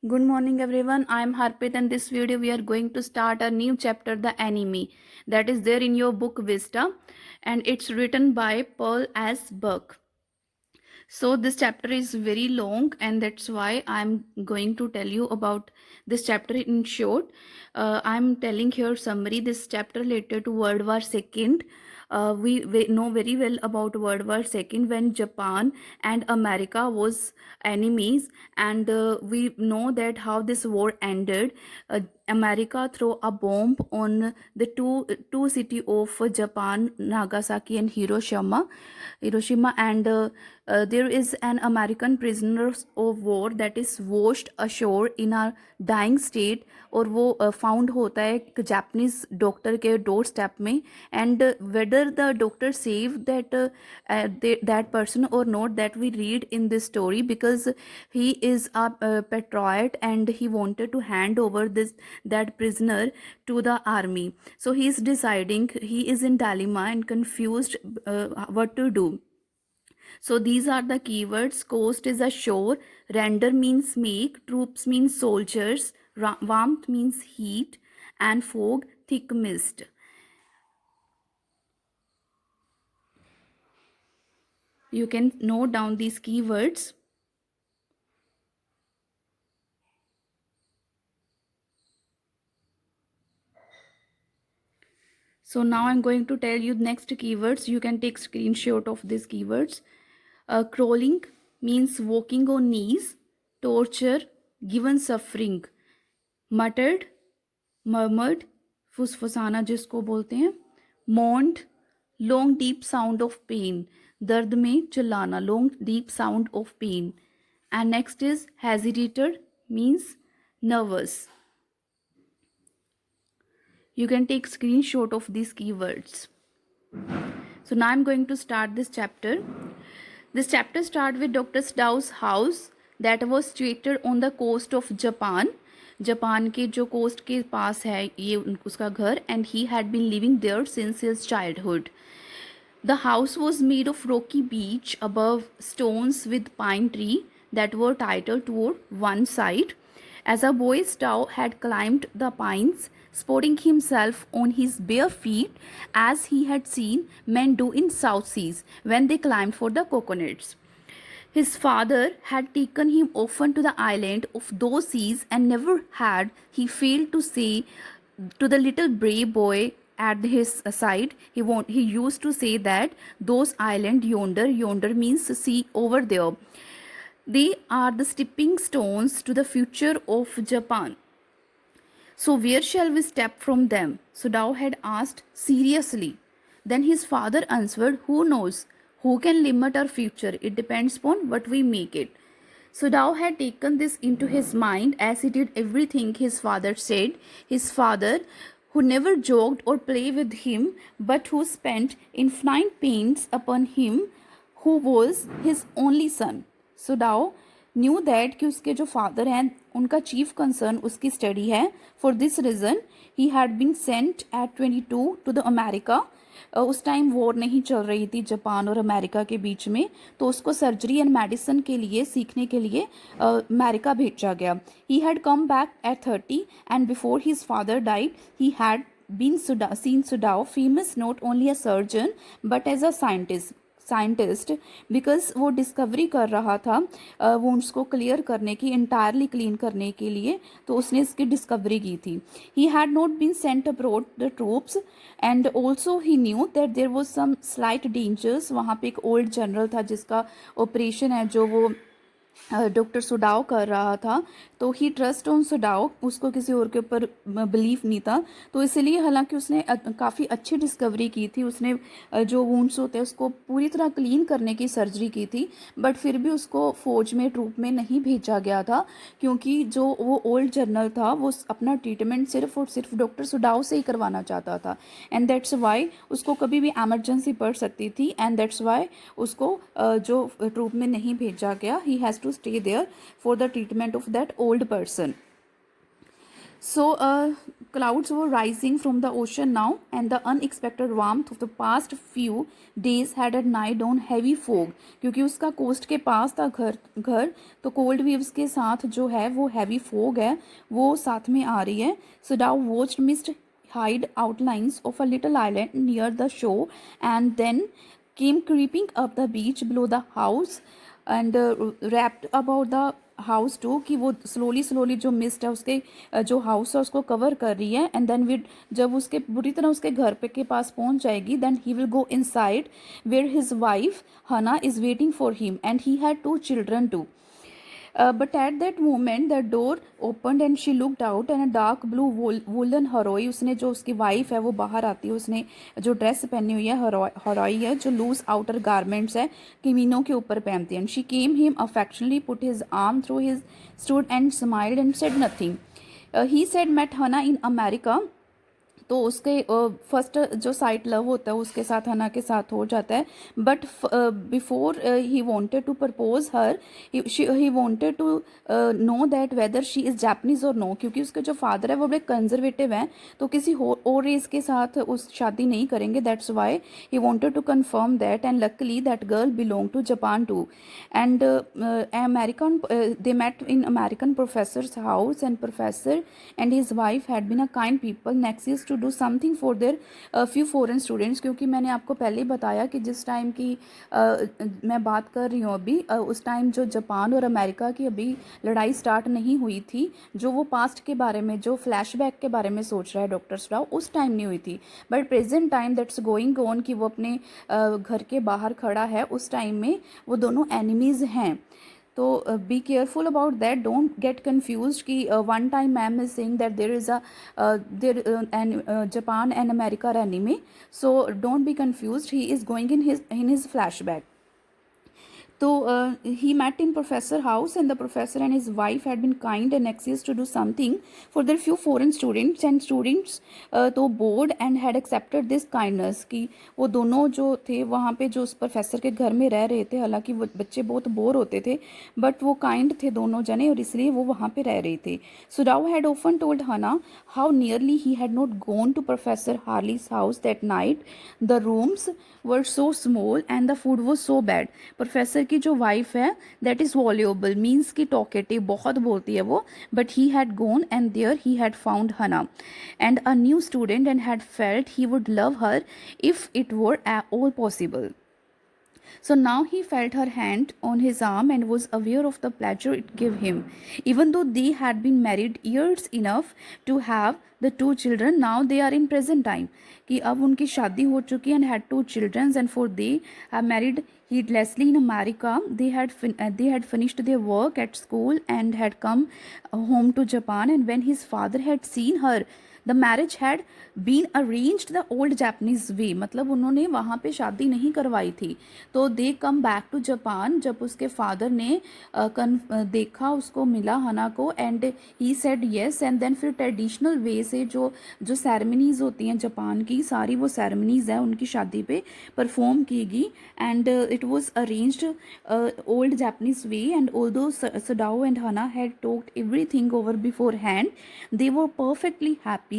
Good morning everyone. I am Harpit and this video we are going to start a new chapter, The Enemy, that is there in your book Vista, and it's written by Paul S. Buck. So this chapter is very long and that's why I'm going to tell you about this chapter in short. I'm telling here summary. This chapter related to World War II. We know very well about World War II when Japan and America was enemies, and we know that how this war ended. America throw a bomb on the two city of Japan, Nagasaki and Hiroshima, and there is an American prisoner of war that is washed ashore in a dying state, और वो found होता है एक Japanese doctor के doorstep में, and whether the doctor save that person और not, that we read in this story because he is a patriot and he wanted to hand over that prisoner to the army. So he is deciding, he is in dilemma and confused what to do. So these are the keywords. Coast is a shore, render means make, troops means soldiers, warmth means heat, and fog thick mist. You can note down these keywords. So now I'm going to tell you next keywords. You can take screenshot of these keywords. Crawling means walking on knees, torture, given suffering, muttered, murmured, फुसफुसाना जिसको बोलते हैं, mourned, long deep sound of pain, दर्द में चिल्लाना, long deep sound of pain. And next is hesitated, means nervous. You can take screenshot of these keywords. So now I'm going to start this chapter. This chapter starts with Dr. Sudow's house that was situated on the coast of Japan. Japan के जो coast के पास है ये उसका घर, and he had been living there since his childhood. The house was made of rocky beach above stones with pine tree that were titled toward one side. As a boy, Stow had climbed the pines, sporting himself on his bare feet as he had seen men do in South Seas when they climbed for the coconuts. His father had taken him often to the island of those seas, and never had he failed to say to the little brave boy at his side, he used to say that those island yonder means sea over there, they are the stepping stones to the future of Japan. So where shall we step from them? Sudao had asked seriously. Then his father answered, who knows? Who can limit our future? It depends upon what we make it. Sudao had taken this into his mind as he did everything his father said. His father, who never joked or played with him, but who spent infinite pains upon him, who was his only son. Sudao knew that कि उसके जो father हैं उनका chief concern उसकी study है. For this reason he had been sent at 22 to the America. उस time war नहीं चल रही थी जापान और अमेरिका के बीच में, तो उसको सर्जरी एंड मेडिसिन के लिए सीखने के लिए अमेरिका भेजा गया. He had come back at 30 and before his father died he had been seen Sudao famous not only a surgeon but as a scientist because वो डिस्कवरी कर रहा था वुंड्स को क्लियर करने की, इंटायरली क्लीन करने के लिए, तो उसने इसकी डिस्कवरी की थी. He had not been sent abroad the troops and also he knew that there was some slight dangers. वहाँ पे एक ओल्ड जनरल था जिसका ऑपरेशन है जो वो डॉक्टर सुडाओ कर रहा था, तो ही ट्रस्ट ऑन सुडाओ, उसको किसी और के ऊपर बिलीफ नहीं था. तो इसलिए हालांकि उसने काफ़ी अच्छी डिस्कवरी की थी, उसने जो वुंड्स होते हैं उसको पूरी तरह क्लीन करने की सर्जरी की थी, बट फिर भी उसको फौज में ट्रूप में नहीं भेजा गया था क्योंकि जो वो ओल्ड जनरल था वो अपना ट्रीटमेंट सिर्फ और सिर्फ डॉक्टर सुडाओ से ही करवाना चाहता था. एंड दैट्स वाई उसको कभी भी एमरजेंसी पड़ सकती थी, एंड दैट्स वाई उसको जो ट्रूप में नहीं भेजा गया. He has to stay there for the treatment of that old person. So clouds were rising from the ocean now, and the unexpected warmth of the past few days had at night on heavy fog. क्योंकि उसका coast के पास था घर तो cold waves के साथ जो है वो हैवी फोग है वो साथ में आ रही है. So Dow watched mist hide outlines of a little island near the shore, and then came creeping up the beach below the house and wrapped about the house to कि वो slowly जो mist है उसके जो house है उसको cover कर रही है. एंड देन वी जब उसके बुरी तरह उसके घर पे के पास पहुंच जाएगी then he will go inside where his wife Hana is waiting for him and he had 2 children too. But at that moment the door opened and she looked out and a dark blue woolen हरोई उसने जो उसकी wife है वो बाहर आती है. उसने जो ड्रेस पहनी हुई है हरोई है जो लूज आउटर गारमेंट्स है किमीनों के ऊपर पहनती है. And she came him affectionately put his arm through his stood and smiled and said nothing. He said met Hana in America. तो उसके फर्स्ट जो साइट लव होता है उसके साथ हना के साथ हो जाता है. But before he wanted to propose her he wanted to know that whether she is Japanese और नो. क्योंकि उसके जो फादर है वो बड़े कंजर्वेटिव हैं तो किसी और रेस के साथ उस शादी नहीं करेंगे. That's why he wanted to confirm that. And luckily that girl belong to Japan too. And American they met in American professor's house, and professor and his wife had been a kind people next is to do something for their few foreign students. क्योंकि मैंने आपको पहले ही बताया कि जिस time की मैं बात कर रही हूँ अभी उस टाइम जो जापान और अमेरिका की अभी लड़ाई स्टार्ट नहीं हुई थी. जो वो पास्ट के बारे में जो फ्लैशबैक के बारे में सोच रहा है डॉक्टर स्टाउ उस टाइम नहीं हुई थी. But present time that's going on कि वो अपने घर के बाहर खड़ा है उस टाइम में वो दोनों एनिमीज़ हैं. तो be careful about that. Don't get confuse कि one time ma'am is saying that there is there and Japan and America are enemy. So don't be confuse. He is going in his flashback. So he met in professor house, and the professor and his wife had been kind and anxious to do something for their few foreign students, and students तो bored and had accepted this kindness. कि वो दोनों जो थे वहाँ पे जो उस प्रोफेसर के घर में रह रहे थे हालांकि वो बच्चे बहुत बोर होते थे बट वो काइंड थे दोनों जने और इसलिए वो वहाँ पे रह रहे थे. So Dow had often told Hannah how nearly he had not gone to Professor Harley's house that night. The rooms were so small and the food was so bad. Professor की जो वाइफ है that is voluble means की talkative बहुत बोलती है वो. But he had gone and there he had found Hana and a new student and had felt he would love her if it were all possible. So now he felt her hand on his arm and was aware of the pleasure it gave him. Even though they had been married years enough to have the 2 children, now they are in present time. कि अब उनकी शादी हो चुकी and had 2 children, and for they have married heedlessly in America. They had finished their work at school and had come home to Japan. And when his father had seen her, the marriage had been arranged the old Japanese way. मतलब उन्होंने वहाँ पे शादी नहीं करवाई थी. तो they come back to Japan. जब उसके फादर ने देखा उसको मिला हना को and he said yes. And then फिर ट्रेडिशनल वे से जो सेरेमनीज़ होती हैं जापान की सारी वो सेरेमनीज़ हैं उनकी शादी पे परफॉर्म की गई. And it was arranged old Japanese way. And although Sadao and Hana had talked everything over beforehand they were perfectly happy,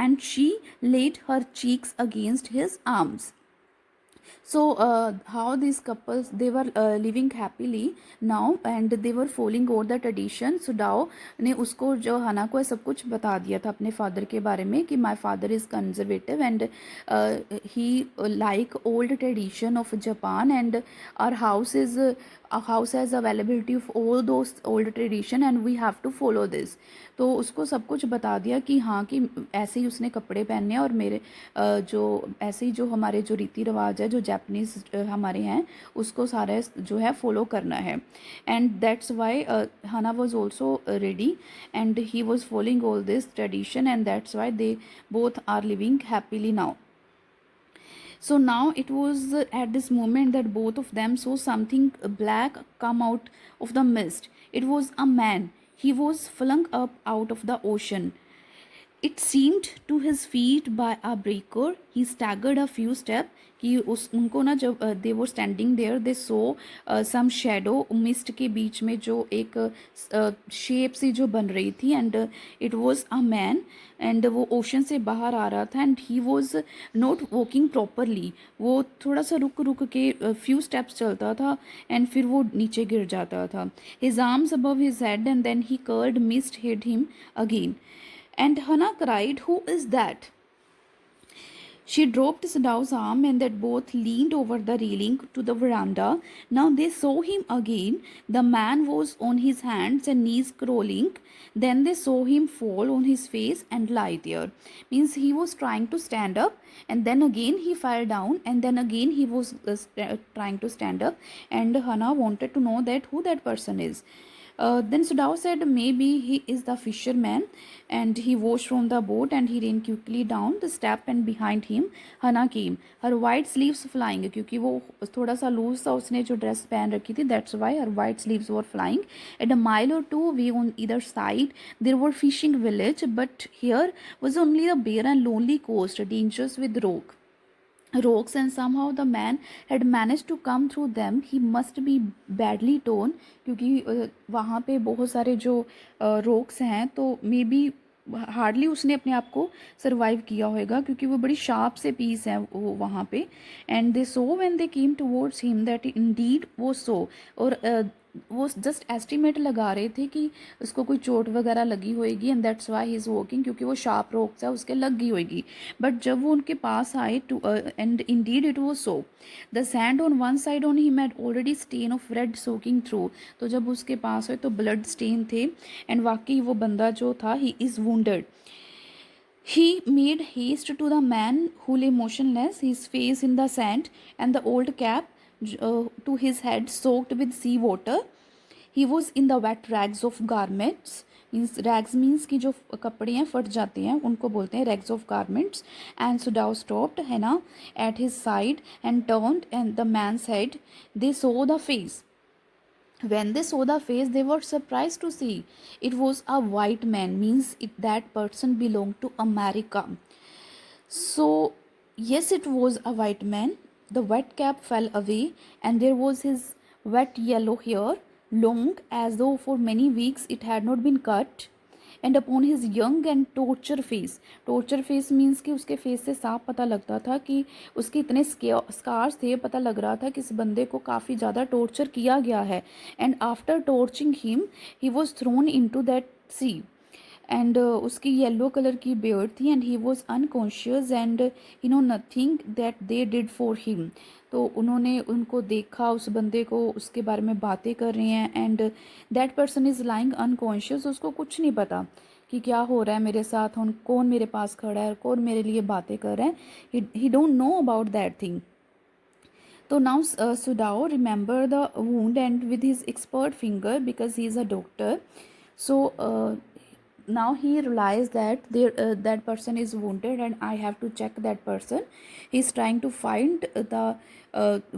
and she laid her cheeks against his arms. So how these couples they were living happily now and they were following all the tradition. So Dow ने उसको जो हना को सब कुछ बता दिया था अपने फादर के बारे में कि my father is conservative and he like old tradition of Japan and our house has availability of all those old tradition and we have to follow this. तो उसको सब कुछ बता दिया कि हाँ कि ऐसे ही उसने कपड़े पहनने और मेरे जो ऐसे ही जो हमारे जो रीति रिवाज है जो जापानीज़ हमारे हैं उसको सारे जो है फॉलो करना है. And that's why Hannah was also ready and he was following all this tradition and that's why they both are living happily now. So now it was at this moment that both of them saw something black come out of the mist. It was a man. He was flung up out of the ocean. It seemed to his feet by a breaker. He staggered a few steps. कि उस उनको ना जब they were standing there they saw some shadow, mist के बीच में जो एक शेप सी जो बन रही थी, and it was a man, and वो ओशन से बाहर आ रहा था, and he was not walking properly. वो थोड़ा सा रुक रुक के फ्यू स्टेप्स चलता था एंड फिर वो नीचे गिर जाता था. His arms above his head and then he curled mist hid him again. And Hannah cried, "Who is that?" She dropped Sadaw's arm and they both leaned over the railing to the veranda. Now they saw him again. The man was on his hands and knees crawling. Then they saw him fall on his face and lie there. Means he was trying to stand up, and then again he fell down, and then again he was trying to stand up. And Hannah wanted to know that who that person is. Then Sudao said maybe he is the fisherman, and he washed from the boat and he ran quickly down the step, and behind him Hannah came, her white sleeves flying, क्योंकि वो थोड़ा सा loose था, उसने जो dress पहन रखी थी, that's why her white sleeves were flying. At a mile or two away on either side there were fishing village, but here was only the bare and lonely coast, dangerous with rocks, and somehow the man had managed to come through them. He must be badly torn, क्योंकि वहाँ पे बहुत सारे जो rocks हैं, तो may be hardly उसने अपने आप को सर्वाइव किया होगा, क्योंकि वो बड़ी शार्प से पीस हैं वो वहाँ पे. And they so when they came towards him that Indeed वो सो, और वो जस्ट एस्टिमेट लगा रहे थे कि उसको कोई चोट वगैरह लगी होएगी, and that's why he is walking, क्योंकि वो शार्प रॉक्स है उसके लग गई होएगी. बट जब वो उनके पास आए to and indeed it was so, the sand on one side on him had already stain of red soaking through. तो जब उसके पास हुए तो ब्लड स्टेन थे, एंड वाकई वो बंदा जो था he is wounded. He made haste to the man who lay motionless, his face in the sand, and the old cap to his head soaked with sea water. He was in the wet rags of garments. Means rags means की जो कपड़े हैं फट जाते हैं उनको बोलते हैं rags of garments. And Sadao stopped है ना at his side and turned and the man's head. They saw the face. When they saw the face, they were surprised to see it was a white man, means that person belonged to America. So yes, it was a white man. The wet cap fell away, and there was his wet yellow hair, long as though for many weeks it had not been cut, and upon his young and torture face means कि उसके face से साफ पता लगता था कि उसके इतने स्कार्स थे, पता लग रहा था कि इस बंदे को काफ़ी ज़्यादा टॉर्चर किया गया है. And after torturing him he was thrown into that sea. And उसकी येलो कलर की बियर्ड थी, and he was unconscious and you know nothing that they did for him. तो उन्होंने उनको देखा, उस बंदे को, उसके बारे में बातें कर रहे हैं, and that person is lying unconscious. उसको कुछ नहीं पता कि क्या हो रहा है मेरे साथ, कौन मेरे पास खड़ा है, कौन मेरे लिए बातें कर रहा है. ही don't know about that thing. तो now Sudao remember the wound and with his expert finger, because he is a doctor, so now he realized that that person is wounded and I have to check that person. He's trying to find the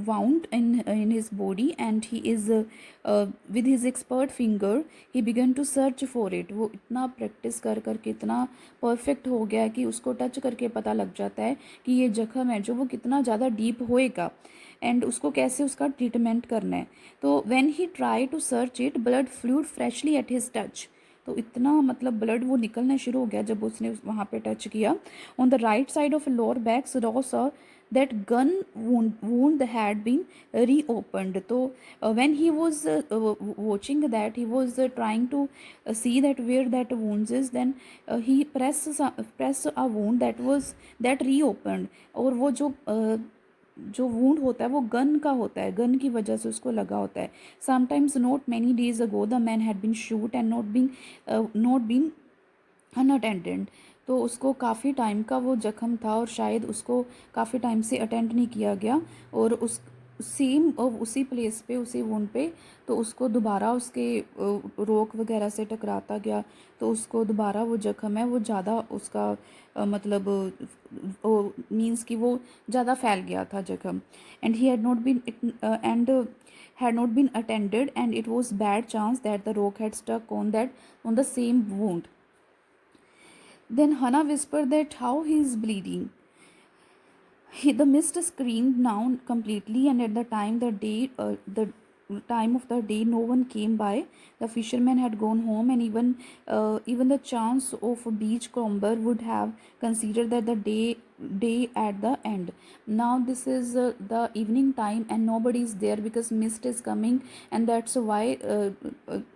wound in his body, and he is with his expert finger he began to search for it. वो इतना practice कर करके इतना perfect हो गया कि उसको touch करके पता लग जाता है कि ये जख्म है जो वो कितना ज़्यादा डीप होएगा, एंड उसको कैसे उसका ट्रीटमेंट करना है. तो when he try to search it, blood flowed freshly at his touch. तो इतना मतलब ब्लड वो निकलना शुरू हो गया जब उसने वहाँ पे टच किया. On the right side of lower back Sudao saw that gun wound had been reopened. तो when he was watching that, he was trying to see that where that wounds is, then he press a wound that reopened. और वो जो wound होता है वो gun का होता है, गन की वजह से उसको लगा होता है. Sometimes not many days ago the man had been shoot and not been unattended. तो उसको काफ़ी टाइम का वो जख्म था और शायद उसको काफ़ी टाइम से अटेंड नहीं किया गया, और उस सेम उसी प्लेस पे, उसी वुंड पे, तो उसको दोबारा उसके रोक वगैरह से टकराता गया, तो उसको दोबारा वो जख्म है वो ज़्यादा उसका मतलब मीन्स कि वो ज़्यादा फैल गया था जख्म. And he had not been attended, and it was bad chance that the rock had stuck on the same wound. Then Hana whispered that how he is bleeding. The mist screened now completely, and at the time of the day, no one came by. The fishermen had gone home, and even the chance of a beach comber would have considered that the day at the end. Now this is the evening time, and nobody is there because mist is coming, and that's why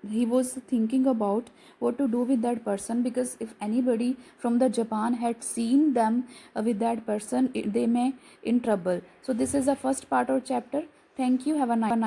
he was thinking about what to do with that person, because if anybody from the Japan had seen them with that person, they may in trouble. So this is the first part of chapter. Thank you. Have a nice